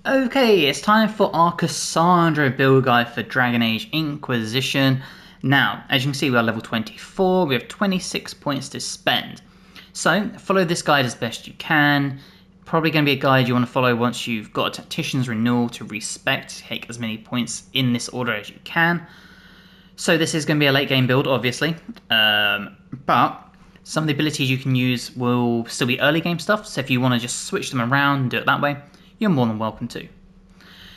Okay, it's time for our Cassandra build guide for Dragon Age Inquisition. Now, as you can see, we are level 24, we have 26 points to spend. So, follow this guide as best you can. Probably going to be a guide you want to follow once you've got a Tactician's Renewal to respect, take as many points in this order as you can. So this is going to be a late game build, obviously, but some of the abilities you can use will still be early game stuff, so if you want to just switch them around and do it that way, you're more than welcome to.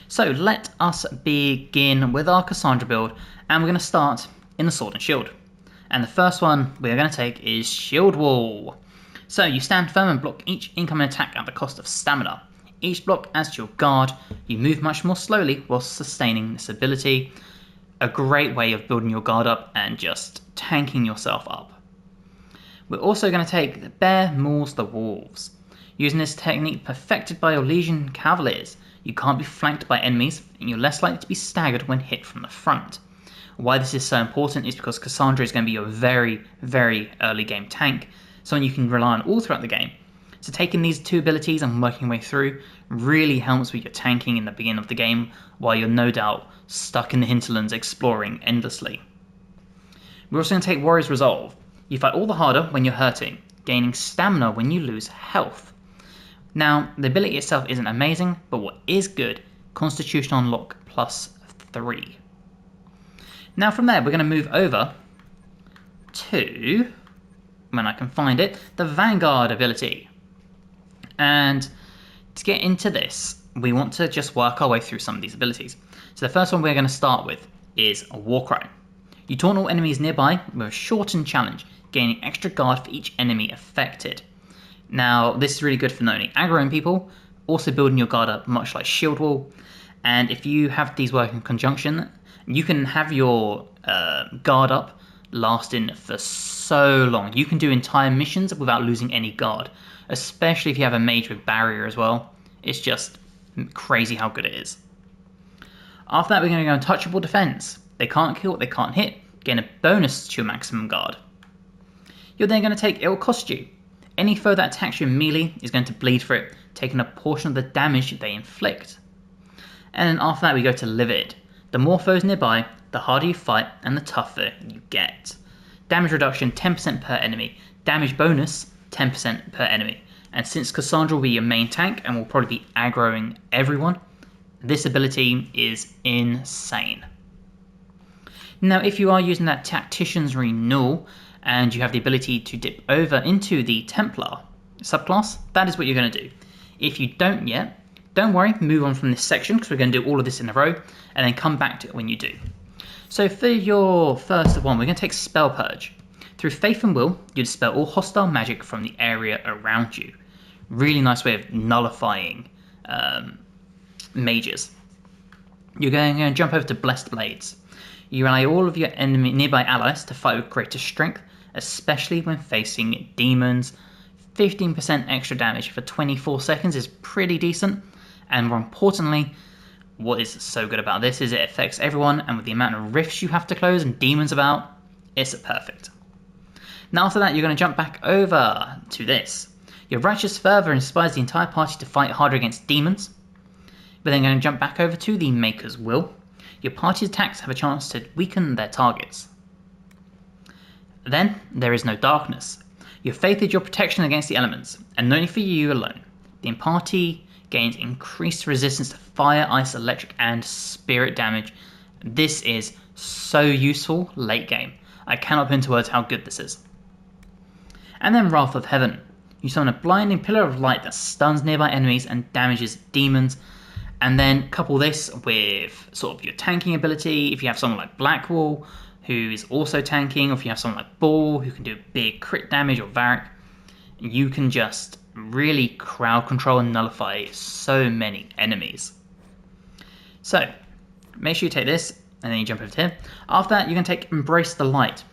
So let us begin with our Cassandra build, and we're going to start in the Sword and Shield. And the first one we're going to take is Shield Wall. So you stand firm and block each incoming attack at the cost of stamina. Each block adds to your guard, you move much more slowly whilst sustaining this ability. A great way of building your guard up and just tanking yourself up. We're also going to take the Bear Mauls the Wolves. Using this technique perfected by your Legion Cavaliers, you can't be flanked by enemies and you're less likely to be staggered when hit from the front. Why this is so important is because Cassandra is going to be your very, very early game tank, someone you can rely on all throughout the game. So taking these two abilities and working your way through really helps with your tanking in the beginning of the game, while you're no doubt stuck in the hinterlands exploring endlessly. We're also going to take Warrior's Resolve. You fight all the harder when you're hurting, gaining stamina when you lose health. Now, the ability itself isn't amazing, but what is good, Constitution Unlock +3. Now from there, we're going to move over to, when I can find it, the Vanguard ability. And to get into this, we want to just work our way through some of these abilities. So the first one we're going to start with is a Warcry. You taunt all enemies nearby with a shortened challenge, gaining extra guard for each enemy affected. Now, this is really good for not only aggroing people, also building your guard up much like Shield Wall. And if you have these work in conjunction, you can have your guard up lasting for so long. You can do entire missions without losing any guard, especially if you have a mage with barrier as well. It's just crazy how good it is. After that, we're going to go Untouchable Defense. They can't kill, they can't hit, gain a bonus to your maximum guard. You're then going to take It'll Cost You. Any foe that attacks you in melee is going to bleed for it, taking a portion of the damage they inflict. And then after that, we go to Livid. The more foes nearby, the harder you fight and the tougher you get. Damage reduction 10% per enemy, damage bonus 10% per enemy. And since Cassandra will be your main tank and will probably be aggroing everyone, this ability is insane. Now, if you are using that Tactician's Renewal and you have the ability to dip over into the Templar subclass, that is what you're going to do. If you don't yet, don't worry, move on from this section because we're going to do all of this in a row and then come back to it when you do. So for your first one, we're going to take Spell Purge. Through Faith and Will, you dispel all hostile magic from the area around you. Really nice way of nullifying mages. You're going to jump over to Blessed Blades. You rally all of your nearby allies to fight with greater strength, especially when facing demons. 15% extra damage for 24 seconds is pretty decent, and more importantly, what is so good about this is it affects everyone, and with the amount of rifts you have to close and demons about, it's perfect. Now after that, you're going to jump back over to this. Your Righteous Fervour inspires the entire party to fight harder against demons. We're then going to jump back over to the Maker's Will. Your party's attacks have a chance to weaken their targets. Then, there is no darkness. Your faith is your protection against the elements, and not only for you alone. The party gains increased resistance to fire, ice, electric, and spirit damage. This is so useful late game. I cannot put into words how good this is. And then Wrath of Heaven. You summon a blinding pillar of light that stuns nearby enemies and damages demons. And then couple this with sort of your tanking ability. If you have someone like Blackwall, who is also tanking, or if you have someone like Bull, who can do big crit damage, or Varric, you can just really crowd control and nullify so many enemies. So, make sure you take this, and then you jump over to here. After that, you're going to take Embrace the Light.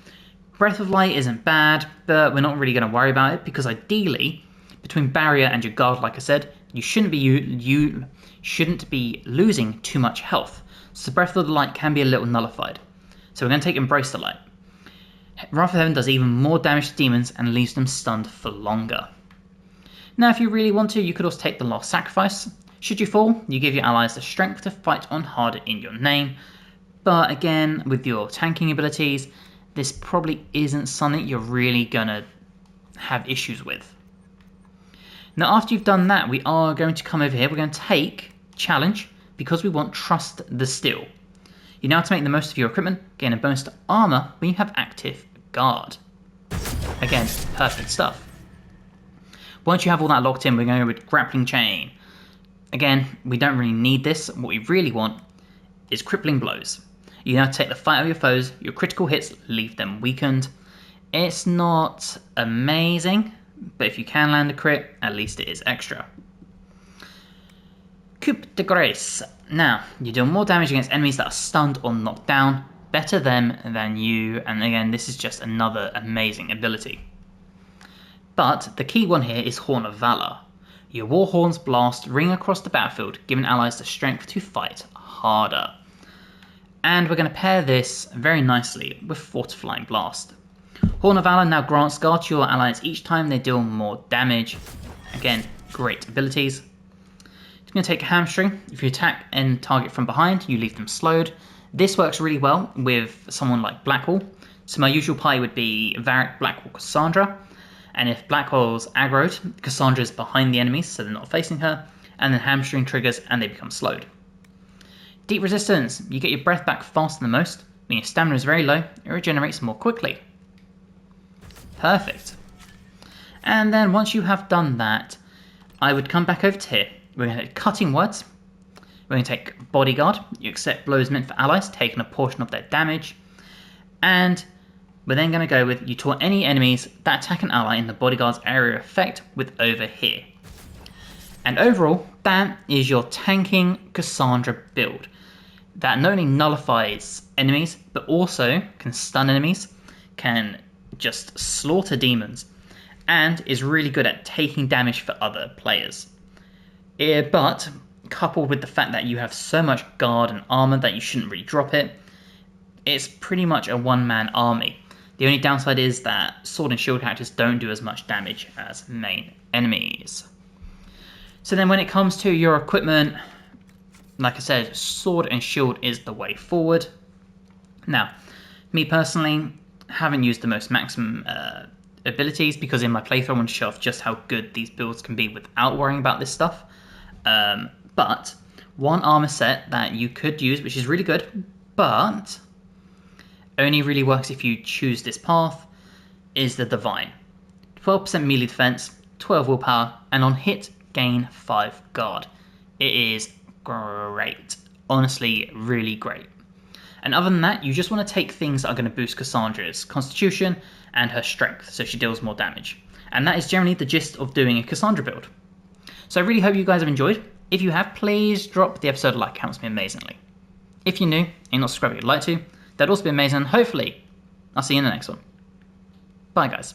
Breath of Light isn't bad, but we're not really going to worry about it, because ideally, between Barrier and your guard, like I said, you shouldn't be losing too much health. So Breath of the Light can be a little nullified. So we're going to take Embrace the Light. Wrath of Heaven does even more damage to demons and leaves them stunned for longer. Now if you really want to, you could also take the Last Sacrifice. Should you fall, you give your allies the strength to fight on harder in your name, but again, with your tanking abilities, this probably isn't something you're really gonna have issues with. Now after you've done that, we are going to come over here, we're going to take Challenge, because we want Trust the Steel. You now have to make the most of your equipment, gain a bonus to armor when you have active guard. Again, perfect stuff. Once you have all that locked in, we're going with Grappling Chain. Again, we don't really need this. What we really want is Crippling Blows. You now take the fight of your foes, your critical hits leave them weakened. It's not amazing, but if you can land a crit, at least it is extra. Coup de Grace. Now, you deal more damage against enemies that are stunned or knocked down. Better them than you, and again, this is just another amazing ability. But the key one here is Horn of Valor. Your war horns blast ring across the battlefield, giving allies the strength to fight harder. And we're going to pair this very nicely with Fortifying Blast. Horn of Valor now grants guard to your allies each time they deal more damage. Again, great abilities. It's going to take a Hamstring. If you attack and target from behind, you leave them slowed. This works really well with someone like Blackwall. So my usual party would be Varric, Blackwall, Cassandra. And if Blackwall's aggroed, Cassandra's behind the enemies, so they're not facing her. And then Hamstring triggers and they become slowed. Deep Resistance. You get your breath back faster than most. When your stamina is very low, it regenerates more quickly. Perfect. And then once you have done that, I would come back over to here. We're going to take Cutting Words. We're going to take Bodyguard. You accept blows meant for allies, taking a portion of their damage. And we're then going to go with you taunt any enemies that attack an ally in the Bodyguard's area of effect with over here. And overall, that is your tanking Cassandra build. That not only nullifies enemies, but also can stun enemies, can just slaughter demons, and is really good at taking damage for other players. But coupled with the fact that you have so much guard and armor that you shouldn't really drop it, it's pretty much a one-man army. The only downside is that sword and shield characters don't do as much damage as main enemies. So then when it comes to your equipment, like I said, sword and shield is the way forward. Now, me personally, haven't used the most maximum abilities because in my playthrough I want to show off just how good these builds can be without worrying about this stuff. But one armor set that you could use, which is really good, but only really works if you choose this path, is the Divine. 12% melee defense, 12 willpower, and on hit, gain 5 guard. It is great. Honestly, really great. And other than that, you just want to take things that are going to boost Cassandra's constitution and her strength, so she deals more damage. And that is generally the gist of doing a Cassandra build. So I really hope you guys have enjoyed. If you have, please drop the episode a like, it helps me amazingly. If you're new and you're not subscribed, you'd like to, that'd also be amazing. Hopefully, I'll see you in the next one. Bye guys.